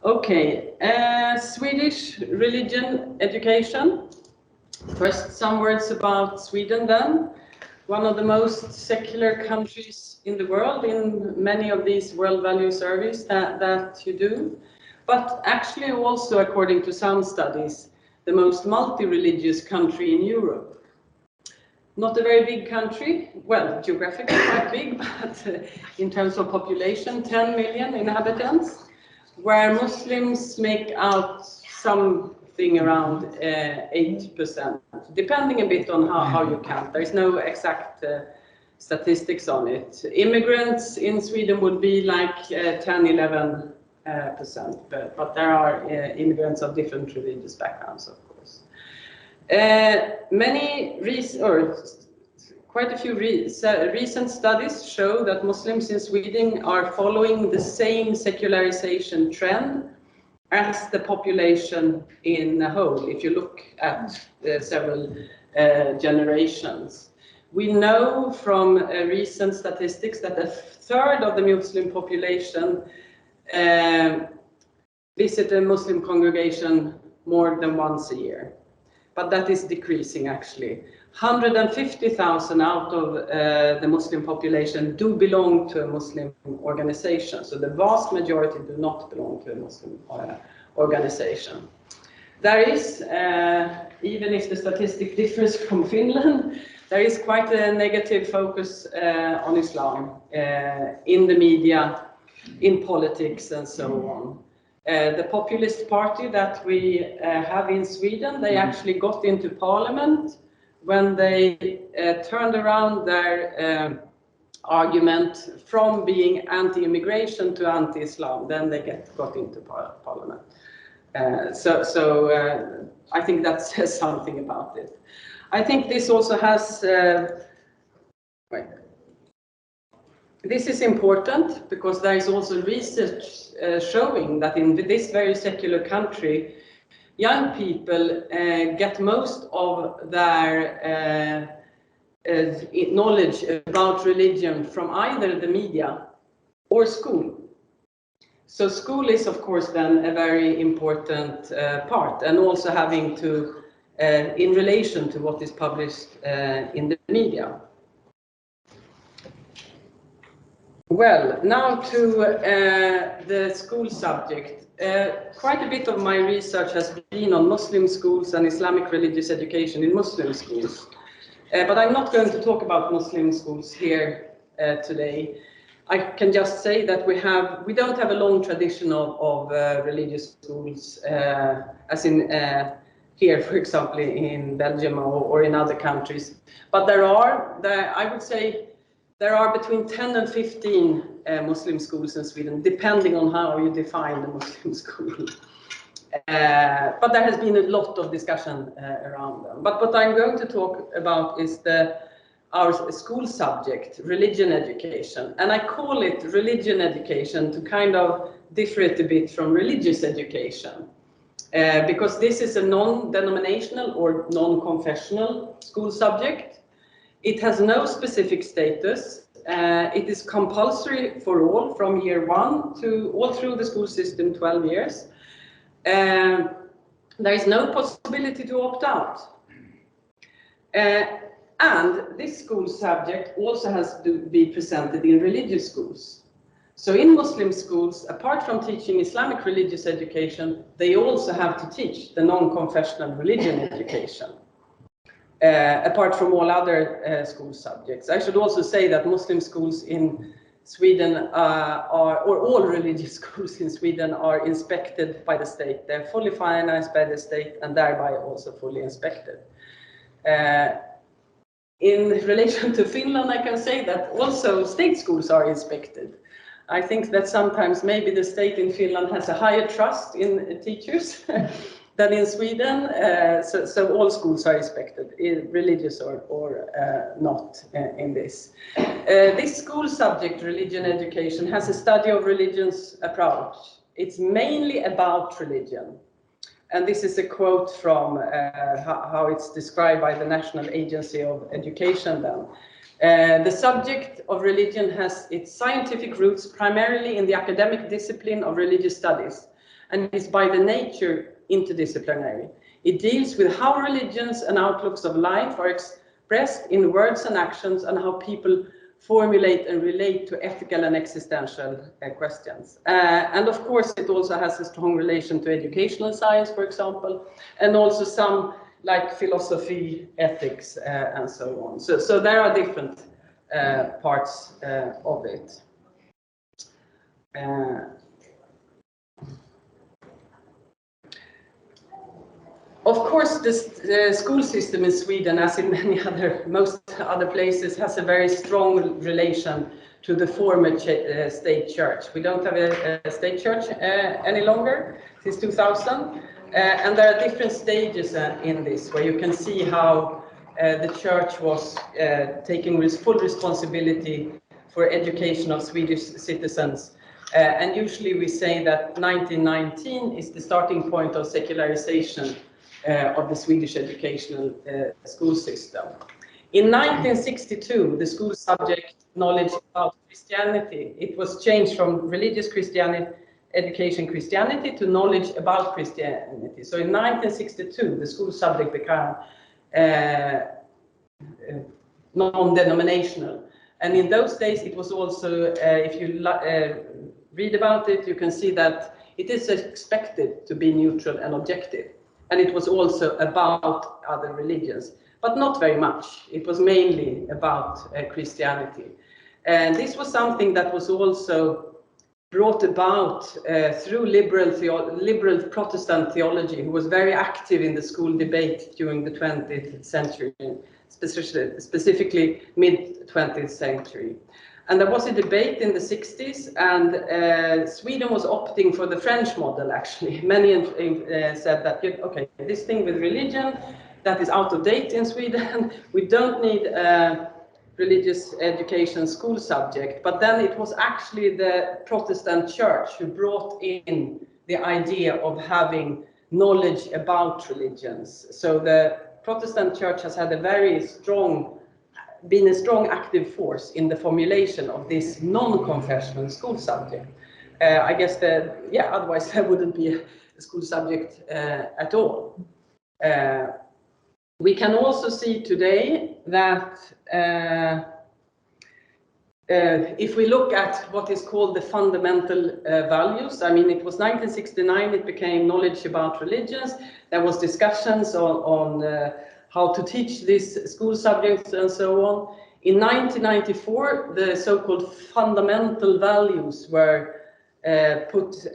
Okay, Swedish religion education. First, some words about Sweden then. One of the most secular countries in the world in many of these world value surveys that you do. But actually also, according to some studies, the most multi-religious country in Europe. Not a very big country, well, geographically quite big, but in terms of population, 10 million inhabitants, where Muslims make out something around 8%, depending a bit on how you count. There is no exact statistics on it. Immigrants in Sweden would be like 10-11%, but there are immigrants of different religious backgrounds, of course. Quite a few recent studies show that Muslims in Sweden are following the same secularization trend as the population in a whole, if you look at several generations. We know from recent statistics that a third of the Muslim population visit a Muslim congregation more than once a year. But that is decreasing actually. 150,000 out of the Muslim population do belong to a Muslim organization. So the vast majority do not belong to a Muslim organization. There is, even if the statistic differs from Finland, there is quite a negative focus on Islam in the media, in politics and so on. The populist party that we have in Sweden, they actually got into parliament when they turned around their argument from being anti-immigration to anti-Islam. Then they got into parliament. So I think that says something about it. I think this also has... This is important because there is also research showing that in this very secular country, young people get most of their knowledge about religion from either the media or school. So school is, of course, then a very important part, and also having to, in relation to what is published in the media. Well, now to the school subject. Quite a bit of my research has been on Muslim schools and Islamic religious education in Muslim schools. But I'm not going to talk about Muslim schools here today. I can just say that we don't have a long tradition of religious schools, as in here, for example, in Belgium or in other countries. But I would say, there are between 10 and 15 Muslim schools in Sweden, depending on how you define the Muslim school. But there has been a lot of discussion around them. But what I'm going to talk about is our school subject, religion education. And I call it religion education to kind of differ it a bit from religious education. Because this is a non-denominational or non-confessional school subject. It has no specific status. It is compulsory for all from year 1 to all through the school system, 12 years. There is no possibility to opt out. And this school subject also has to be presented in religious schools. So in Muslim schools, apart from teaching Islamic religious education, they also have to teach the non-confessional religion education. Apart from all other school subjects. I should also say that Muslim schools in Sweden or all religious schools in Sweden are inspected by the state. They're fully financed by the state and thereby also fully inspected. In relation to Finland, I can say that also state schools are inspected. I think that sometimes maybe the state in Finland has a higher trust in teachers than in Sweden, so all schools are inspected, religious or not in this. This school subject, religion education, has a study of religion's approach. It's mainly about religion. And this is a quote from how it's described by the National Agency of Education then. The subject of religion has its scientific roots primarily in the academic discipline of religious studies, and is by the nature interdisciplinary. It deals with how religions and outlooks of life are expressed in words and actions, and how people formulate and relate to ethical and existential questions. And of course, it also has a strong relation to educational science, for example, and also some like philosophy, ethics, and so on. So there are different parts of it. Of course, the school system in Sweden, as in most other places, has a very strong relation to the former state church. We don't have a state church any longer since 2000, and there are different stages in this, where you can see how the church was taking full responsibility for education of Swedish citizens. And usually we say that 1919 is the starting point of secularization of the Swedish educational school system. In 1962, the school subject knowledge about Christianity, it was changed from religious Christianity, education Christianity, to knowledge about Christianity. So in 1962, the school subject became non-denominational. And in those days, it was also, if you read about it, you can see that it is expected to be neutral and objective. And it was also about other religions, but not very much. It was mainly about Christianity. And this was something that was also brought about through liberal Protestant theology, who was very active in the school debate during the 20th century, specifically mid-20th century. And there was a debate in the 60s, and Sweden was opting for the French model, actually. Many said that, okay, this thing with religion, that is out of date in Sweden. We don't need a religious education school subject. But then it was actually the Protestant church who brought in the idea of having knowledge about religions. So the Protestant church has had a very strong been a strong active force in the formulation of this non-confessional school subject. I guess otherwise there wouldn't be a school subject at all. We can also see today that if we look at what is called the fundamental values, I mean, it was 1969, it became knowledge about religions. There was discussions on how to teach these school subjects and so on. In 1994, the so-called fundamental values were put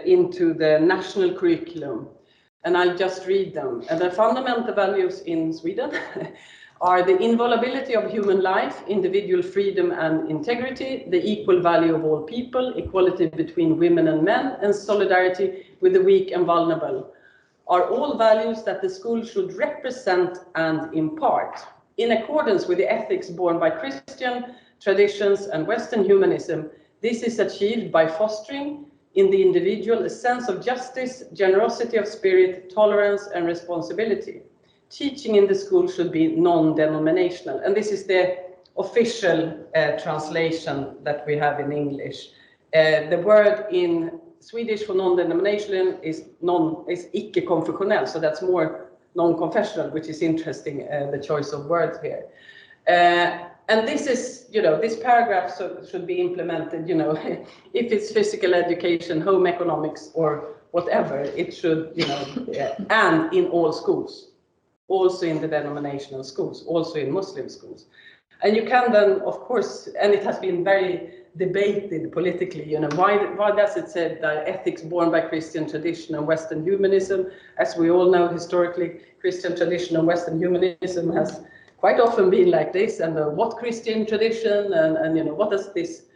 into the national curriculum. And I'll just read them. And the fundamental values in Sweden are the inviolability of human life, individual freedom and integrity, the equal value of all people, equality between women and men, and solidarity with the weak and vulnerable, are all values that the school should represent and impart. In accordance with the ethics born by Christian traditions and Western humanism, this is achieved by fostering in the individual a sense of justice, generosity of spirit, tolerance, and responsibility. Teaching in the school should be non-denominational. And this is the official translation that we have in English. The word in Swedish for non-denominational is icke-confessional, so that's more non-confessional, which is interesting, the choice of words here. And this is, this paragraph should be implemented, if it's physical education, home economics, or whatever, it should, and in all schools, also in the denominational schools, also in Muslim schools. And you can then, of course, and it has been very debated politically, why does it say that ethics born by Christian tradition and Western humanism? As we all know, historically, Christian tradition and Western humanism has quite often been like this, and what Christian tradition and what does this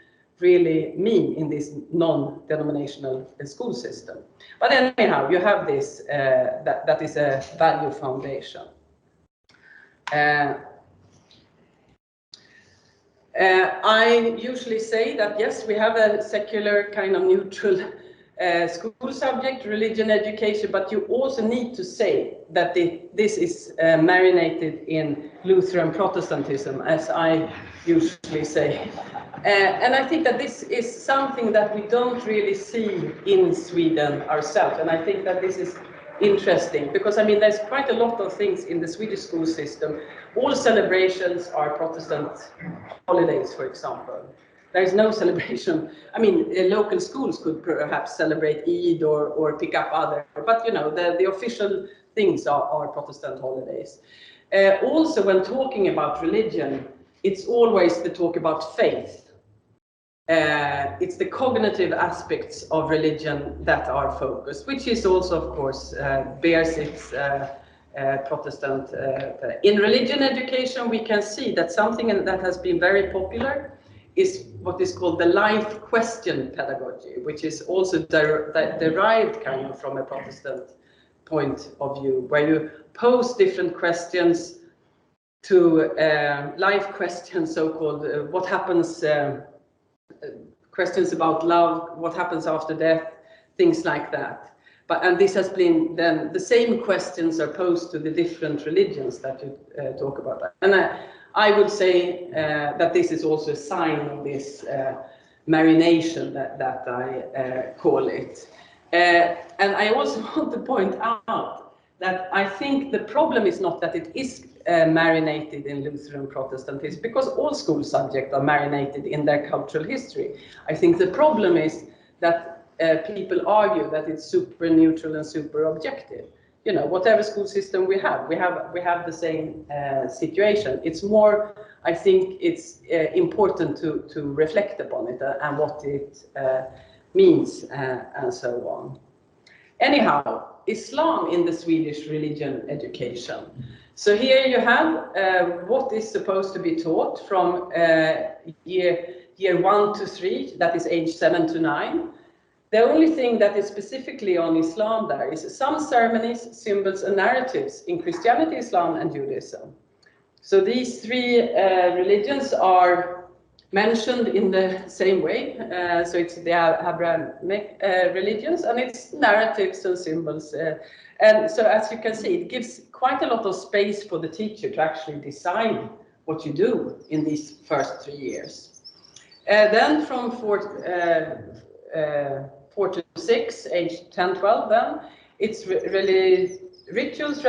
really mean in this non-denominational school system? But anyhow, you have this, that is a value foundation. I usually say that, yes, we have a secular kind of neutral school subject, religion education, but you also need to say that this is marinated in Lutheran Protestantism, as I usually say. And I think that this is something that we don't really see in Sweden ourselves. And I think that this is interesting because, I mean, there's quite a lot of things in the Swedish school system. All celebrations are Protestant holidays, for example. There's no celebration. I mean, local schools could perhaps celebrate Eid or pick up other, but you know, the official things are Protestant holidays. Also, when talking about religion, it's always the talk about faith. It's the cognitive aspects of religion that are focused, which is also, of course, bears its Protestant. In religion education, we can see that something that has been very popular is what is called the life question pedagogy, which is also derived kind of from a Protestant point of view, where you pose different questions to life questions, so-called what happens, questions about love, what happens after death, things like that. And this has been then the same questions are posed to the different religions that you talk about. And I would say that this is also a sign of this marination that I call it. And I also want to point out that I think the problem is not that it is marinated in Lutheran Protestantism, because all school subjects are marinated in their cultural history. I think the problem is that people argue that it's super neutral and super objective. You know, whatever school system we have the same situation. It's more, I think it's important to reflect upon it and what it means and so on. Anyhow, Islam in the Swedish religion education. So here you have what is supposed to be taught from year 1 to 3, that is age 7 to 9. The only thing that is specifically on Islam there is some ceremonies, symbols, and narratives in Christianity, Islam, and Judaism. So these three religions are mentioned in the same way. So it's the Abrahamic religions, and it's narratives and symbols. And so as you can see, it gives quite a lot of space for the teacher to actually decide what you do in these first 3 years. Then from 4 to 6, age 10, 12, then it's rituals,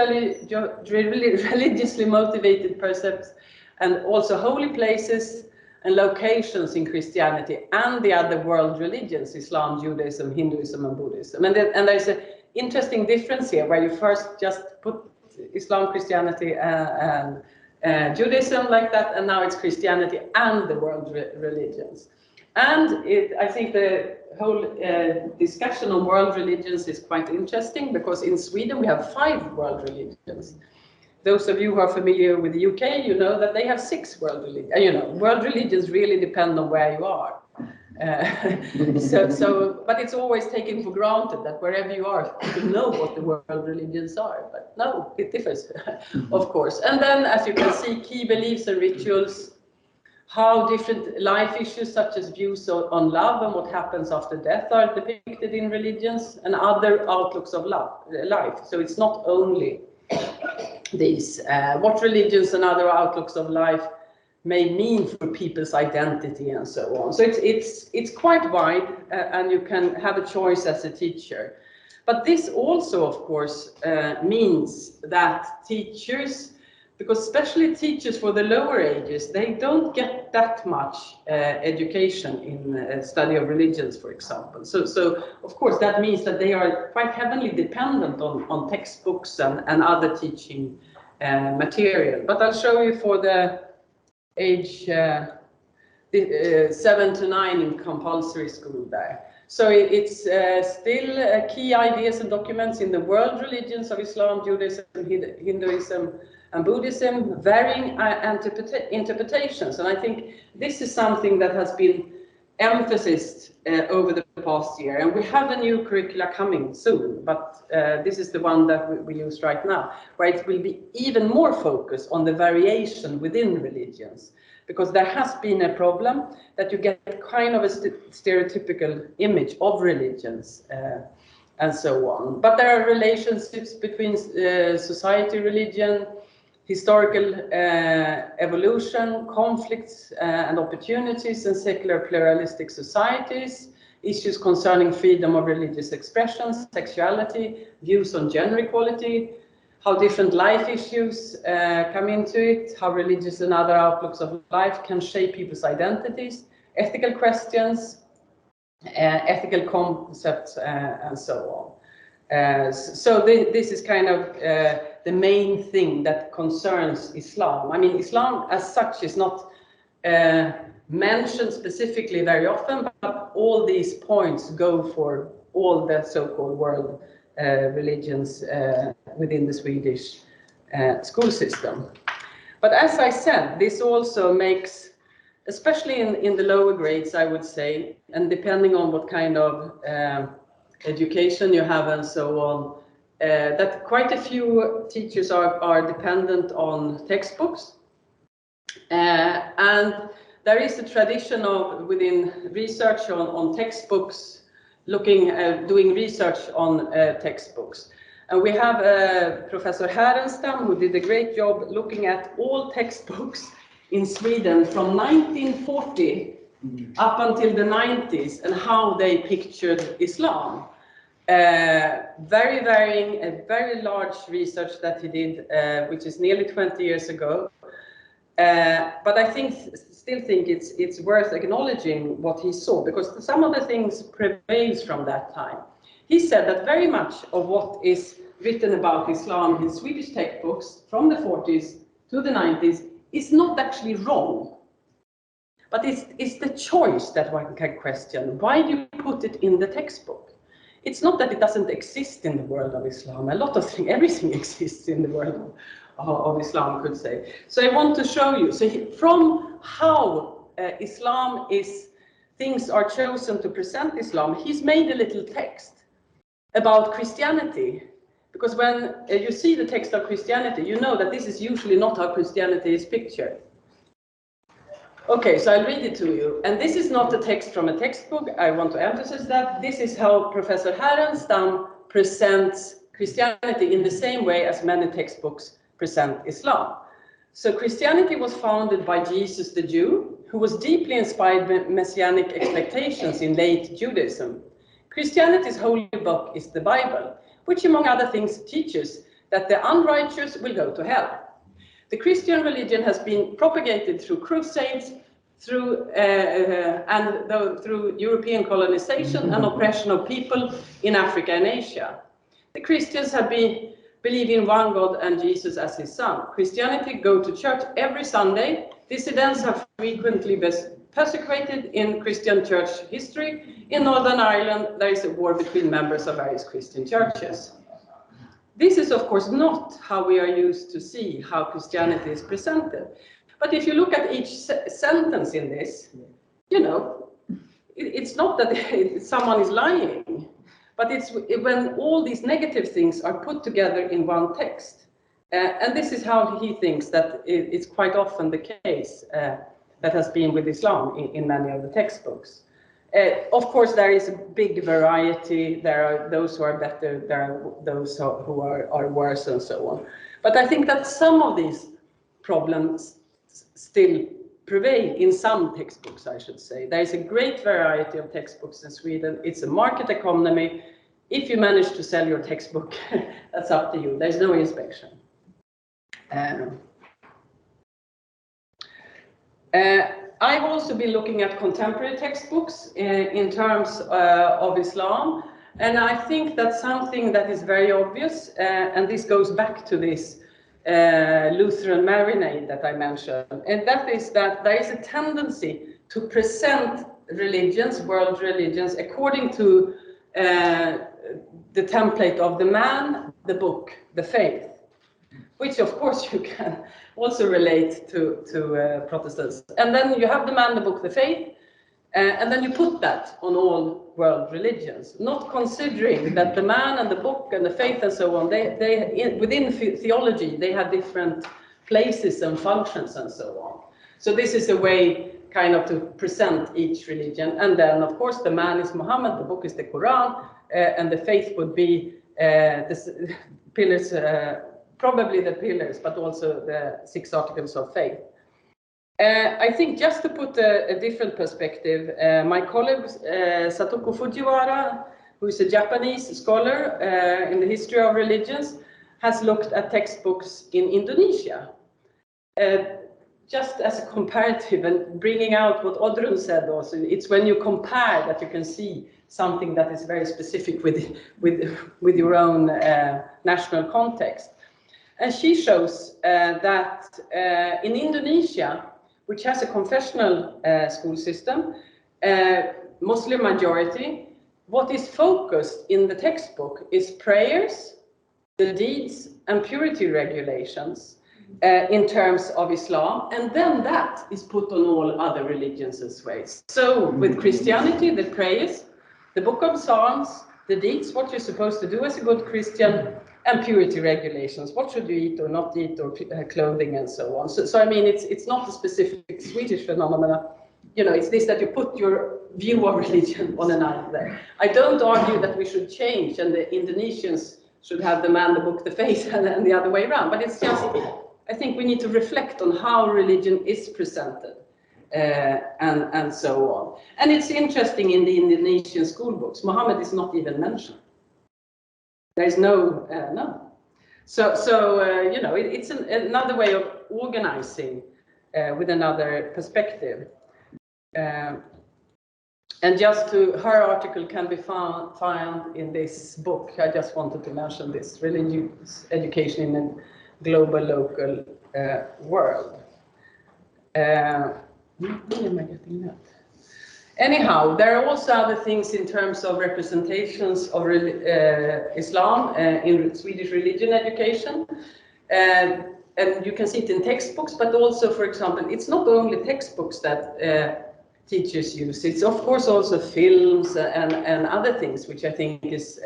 religiously motivated precepts, and also holy places and locations in Christianity and the other world religions, Islam, Judaism, Hinduism, and Buddhism. And there's an interesting difference here, where you first just put Islam, Christianity, and Judaism like that, and now it's Christianity and the world religions. And I think the whole discussion on world religions is quite interesting, because in Sweden we have 5 world religions. Those of you who are familiar with the UK, you know that they have 6 world religions. You know, world religions really depend on where you are. But it's always taken for granted that wherever you are, you know what the world religions are. But no, it differs, of course. And then, as you can see, key beliefs and rituals, how different life issues such as views on love and what happens after death are depicted in religions, and other outlooks of life. So it's not only these, what religions and other outlooks of life may mean for people's identity and so on. So it's quite wide, and you can have a choice as a teacher. But this also, of course, means that teachers, because especially teachers for the lower ages, they don't get that much education in study of religions, for example. So of course that means that they are quite heavily dependent on textbooks and other teaching material. But I'll show you for the age 7 to 9 in compulsory school there. So it's still key ideas and documents in the world religions of Islam, Judaism, Hinduism, and Buddhism, varying interpretations. And I think this is something that has been emphasized over the past year. And we have a new curricula coming soon, but this is the one that we use right now, where it will be even more focused on the variation within religions. Because there has been a problem that you get kind of a stereotypical image of religions and so on. But there are relationships between society, religion, historical evolution, conflicts and opportunities in secular pluralistic societies, issues concerning freedom of religious expression, sexuality, views on gender equality, how different life issues come into it, how religious and other outlooks of life can shape people's identities, ethical questions, ethical concepts, and so on. So this is kind of the main thing that concerns Islam. I mean, Islam as such is not mentioned specifically very often, but all these points go for all the so-called world religions within the Swedish school system. But as I said, this also makes, especially in the lower grades, I would say, and depending on what kind of education you have and so on, that quite a few teachers are dependent on textbooks. And there is a tradition of within research on textbooks, doing research on textbooks. And we have Professor Härenstam, who did a great job looking at all textbooks in Sweden from 1940 up until the 90s and how they pictured Islam. Very varying, a very large research that he did, which is nearly 20 years ago. But I still think it's worth acknowledging what he saw, because some of the things prevails from that time. He said that very much of what is written about Islam in Swedish textbooks from the 40s to the 90s is not actually wrong. But it's the choice that one can question. Why do you put it in the textbook? It's not that it doesn't exist in the world of Islam. A lot of things, everything exists in the world of Islam, could say. So I want to show you. So from how Islam is, things are chosen to present Islam, he's made a little text about Christianity. Because when you see the text of Christianity, you know that this is usually not how Christianity is pictured. Okay, so I'll read it to you. And this is not a text from a textbook. I want to emphasize that. This is how Professor Härenstam presents Christianity in the same way as many textbooks present Islam. So Christianity was founded by Jesus the Jew, who was deeply inspired by messianic expectations in late Judaism. Christianity's holy book is the Bible, which among other things teaches that the unrighteous will go to hell. The Christian religion has been propagated through crusades, through European colonization and oppression of people in Africa and Asia. The Christians believe in one God and Jesus as his son. Christianity go to church every Sunday. Dissidents have frequently been persecuted in Christian church history. In Northern Ireland, there is a war between members of various Christian churches. This is, of course, not how we are used to see how Christianity is presented. But if you look at each sentence in this, you know, it's not that someone is lying, but it's when all these negative things are put together in one text. And this is how he thinks that it's quite often the case that has been with Islam in many of the textbooks. Of course, there is a big variety. There are those who are better, there are those who are worse, and so on. But I think that some of these problems still prevail in some textbooks, I should say. There is a great variety of textbooks in Sweden. It's a market economy. If you manage to sell your textbook, that's up to you. There's no inspection. I've also been looking at contemporary textbooks in terms of Islam, and I think that's something that is very obvious, and this goes back to this Lutheran marinade that I mentioned, and that is that there is a tendency to present religions, world religions, according to the template of the man, the book, the faith, which of course you can also relate to Protestants. And then you have the man, the book, the faith, and then you put that on all world religions, not considering that the man and the book and the faith and so on, within theology, they have different places and functions and so on. So this is a way kind of to present each religion. And then, of course, the man is Muhammad, the book is the Quran, and the faith would be the pillars, probably the pillars, but also the 6 articles of faith. I think just to put a different perspective, my colleague Satoko Fujiwara, who is a Japanese scholar in the history of religions, has looked at textbooks in Indonesia. Just as a comparative, and bringing out what Odrun said also, it's when you compare that you can see something that is very specific with your own national context. And she shows that in Indonesia, which has a confessional school system, Muslim majority, what is focused in the textbook is prayers, the deeds, and purity regulations in terms of Islam, and then that is put on all other religions as well. So with Christianity, the prayers, the book of Psalms, the deeds, what you're supposed to do as a good Christian, and purity regulations, what should you eat or not eat, or clothing and so on. So I mean, it's not a specific Swedish phenomenon. You know, it's this that you put your view of religion on another. I don't argue that we should change and the Indonesians should have the man, the book, the faith, and the other way around. But it's just, I think we need to reflect on how religion is presented and so on. And it's interesting in the Indonesian school books, Muhammad is not even mentioned. There is no. So you know, it's another way of organizing with another perspective. And just her article can be found in this book. I just wanted to mention this, religious education in a global, local world. Where am I getting that? Anyhow, there are also other things in terms of representations of Islam in Swedish religion education. And you can see it in textbooks, but also, for example, it's not only textbooks that teachers use. It's of course also films and other things, which I think is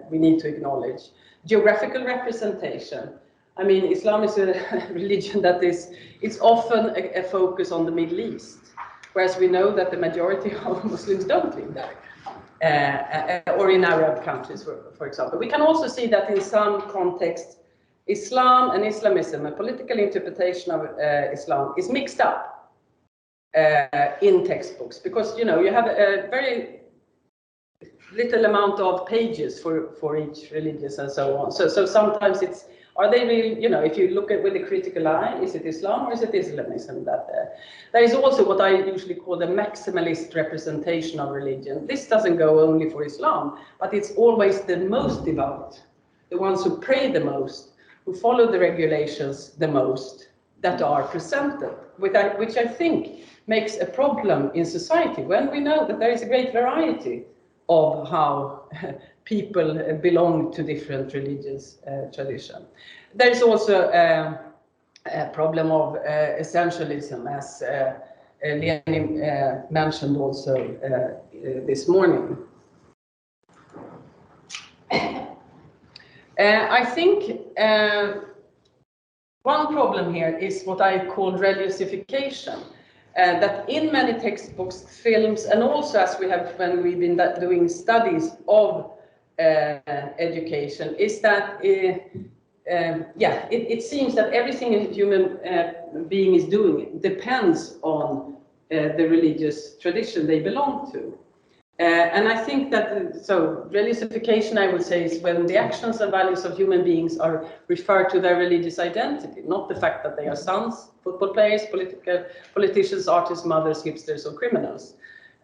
we need to acknowledge. Geographical representation. I mean, Islam is a religion that it's often a focus on the Middle East, whereas we know that the majority of Muslims don't live there, or in Arab countries, for example. We can also see that in some contexts, Islam and Islamism, a political interpretation of Islam, is mixed up in textbooks, because you know you have a very little amount of pages for each religious and so on. So sometimes it's, are they real, you know, if you look at with a critical eye, is it Islam or is it Islamism? That there is also what I usually call the maximalist representation of religion. This doesn't go only for Islam, but it's always the most devout, the ones who pray the most, who follow the regulations the most, that are presented, which I think makes a problem in society when we know that there is a great variety of how people belong to different religious traditions. There is also a problem of essentialism, as Lenin mentioned also this morning. I think one problem here is what I call religiosification. That in many textbooks, films, and also as we have when we've been doing studies of education, is that it seems that everything a human being is doing depends on the religious tradition they belong to. And I think that, so religiosification, I would say, is when the actions and values of human beings are referred to their religious identity, not the fact that they are sons, football players, politicians, artists, mothers, hipsters, or criminals.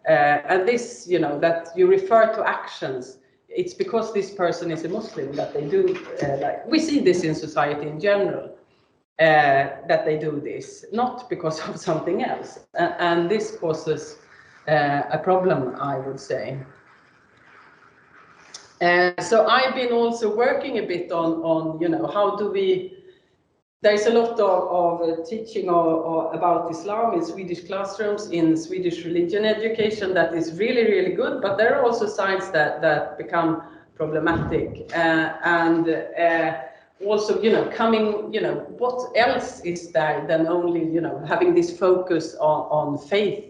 And this, you know, that you refer to actions, it's because this person is a Muslim that they do, like, we see this in society in general, that they do this, not because of something else. And this causes a problem, I would say. So I've been also working a bit on you know, how do we, there's a lot of teaching about Islam in Swedish classrooms, in Swedish religion education, that is really, really good, but there are also sides that become problematic. Also, you know, coming, you know, what else is there than only, you know, having this focus on faith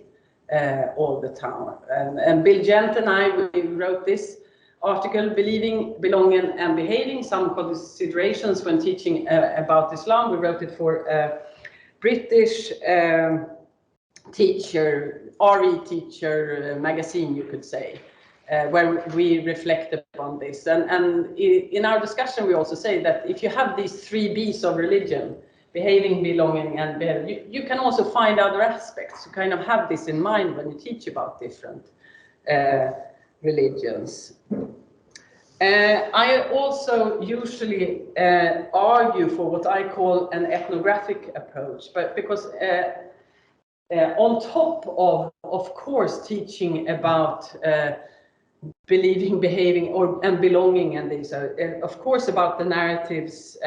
all the time. And Bill Gent and I, we wrote this article, Believing, Belonging and Behaving, Some Considerations when Teaching about Islam. We wrote it for a British teacher, RE teacher magazine, you could say, where we reflect upon this. And in our discussion, we also say that if you have these 3 B's of religion, behaving, belonging, and behavior, you can also find other aspects. You kind of have this in mind when you teach about different religions. I also usually argue for what I call an ethnographic approach, but because on top of course, teaching about believing, behaving, and belonging, and these are, of course, about the narratives,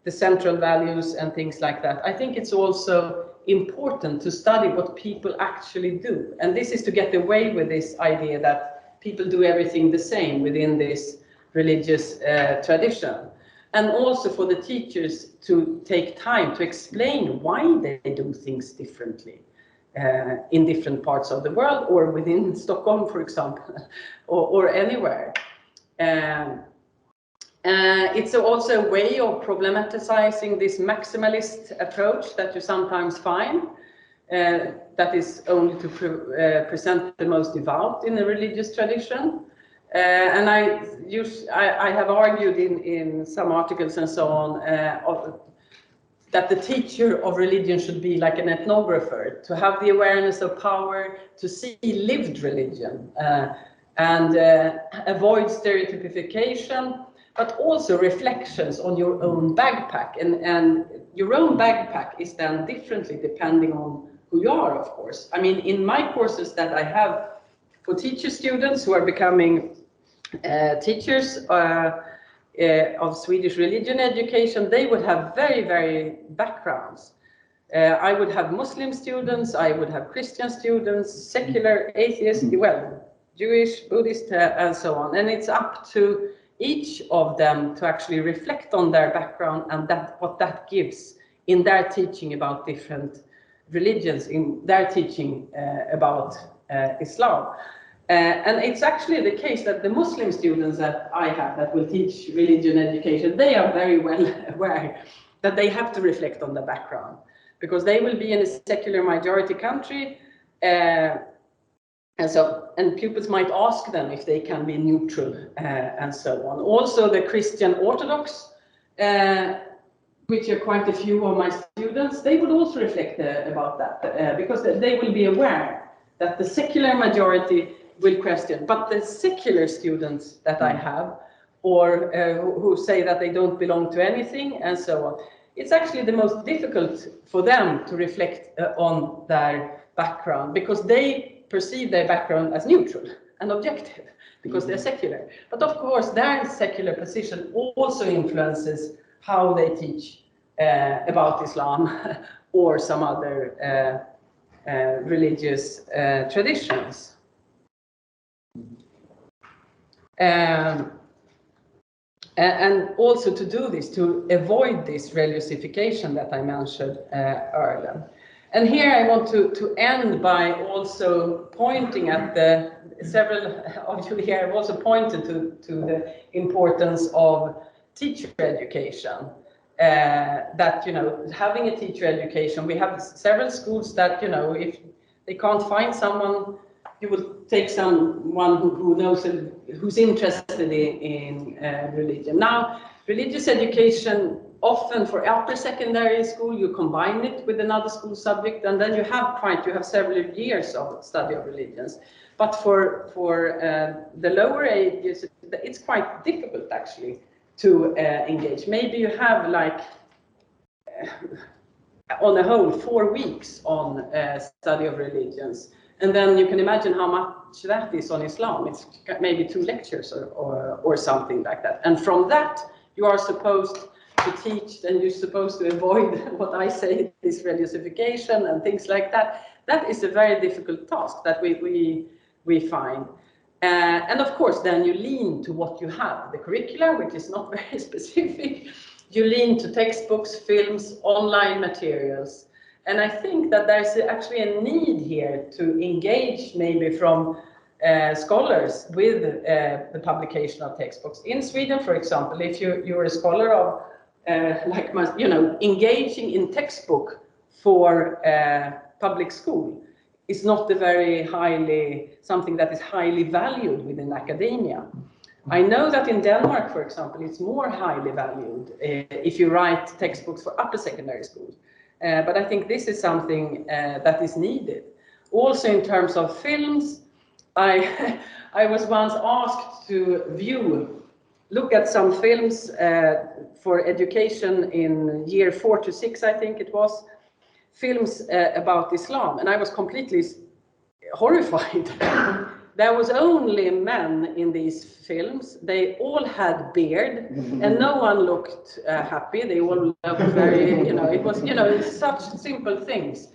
the central values, and things like that. I think it's also important to study what people actually do, and this is to get away with this idea that people do everything the same within this religious tradition. And also for the teachers to take time to explain why they do things differently in different parts of the world, or within Stockholm, for example, or anywhere. It's also a way of problematizing this maximalist approach that you sometimes find, that is only to present the most devout in a religious tradition. And I have argued in some articles and so on that the teacher of religion should be like an ethnographer, to have the awareness of power, to see lived religion, and avoid stereotypification, but also reflections on your own backpack. And your own backpack is done differently depending on who you are, of course. I mean, in my courses that I have for teacher students who are becoming teachers of Swedish religion education, they would have very, very backgrounds. I would have Muslim students, I would have Christian students, secular, atheist, well, Jewish, Buddhist, and so on. And it's up to each of them to actually reflect on their background and what that gives in their teaching about different religions, in their teaching about Islam. And it's actually the case that the Muslim students that I have that will teach religion education, they are very well aware that they have to reflect on the background, because they will be in a secular majority country, and pupils might ask them if they can be neutral, and so on. Also the Christian Orthodox, which are quite a few of my students, they would also reflect about that, because they will be aware that the secular majority will question, but the secular students that I have, or who say that they don't belong to anything, and so on, it's actually the most difficult for them to reflect on their background, because they perceive their background as neutral and objective, because they're secular. But of course, their secular position also influences how they teach about Islam or some other religious traditions. And also to do this, to avoid this religiosification that I mentioned earlier. And here I want to end by also pointing at several of you here have also pointed to the importance of teacher education. That, you know, having a teacher education, we have several schools that, you know, if they can't find someone, you will take someone who knows and who's interested in religion. Now, religious education, often for upper secondary school, you combine it with another school subject, and then you have several years of study of religions. But for the lower ages, it's quite difficult actually to engage. Maybe you have like, on the whole, 4 weeks on study of religions. And then you can imagine how much that is on Islam. It's maybe 2 lectures or something like that. And from that, you are supposed to teach, and you're supposed to avoid what I say, this religiosification and things like that. That is a very difficult task that we find. And of course, then you lean to what you have, the curricula, which is not very specific. You lean to textbooks, films, online materials. And I think that there's actually a need here to engage maybe from scholars with the publication of textbooks. In Sweden, for example, if you're a scholar of like engaging in textbook for public school is not something that is highly valued within academia. I know that in Denmark, for example, it's more highly valued if you write textbooks for upper secondary schools. But I think this is something that is needed. Also in terms of films, I was once asked to look at some films for education in year 4 to 6, I think it was, films about Islam, and I was completely horrified. There was only men in these films. They all had beard, and no one looked happy. They all looked very, it was, such simple things,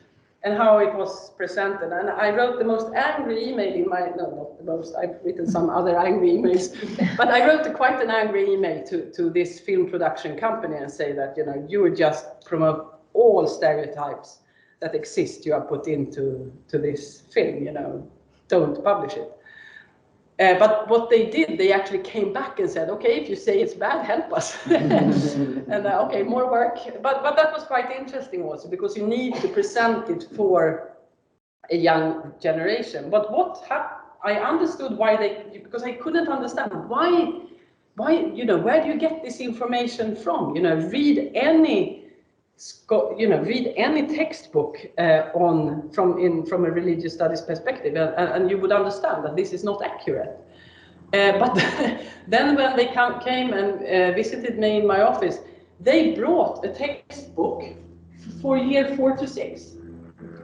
and how it was presented. And I wrote the most angry email in my, no, not the most, I've written some other angry emails, but I wrote quite an angry email to this film production company and say that, you would just promote all stereotypes that exist, you have put into this film, don't publish it. But what they did, they actually came back and said, okay, if you say it's bad, help us. And okay, more work. But that was quite interesting also, because you need to present it for a young generation. But I understood because I couldn't understand why, where do you get this information from? Read any textbook from a religious studies perspective, and you would understand that this is not accurate. But then when they came and visited me in my office, they brought a textbook for year 4 to 6.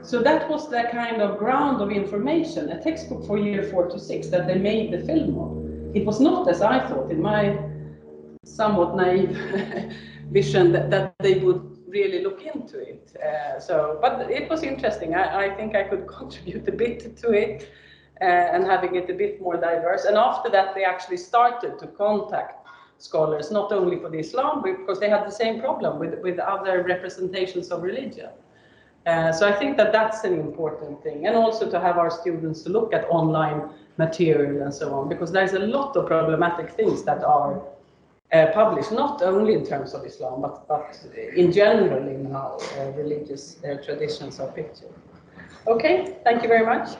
So that was the kind of ground of information, a textbook for year 4 to 6 that they made the film on. It was not, as I thought, in my somewhat naive vision, that they would really look into it. But it was interesting. I think I could contribute a bit to it, and having it a bit more diverse. And after that, they actually started to contact scholars, not only for the Islam, because they had the same problem with other representations of religion. So I think that's an important thing. And also to have our students to look at online material and so on, because there's a lot of problematic things that are published, not only in terms of Islam, but in general in how religious traditions are pictured. Okay, thank you very much.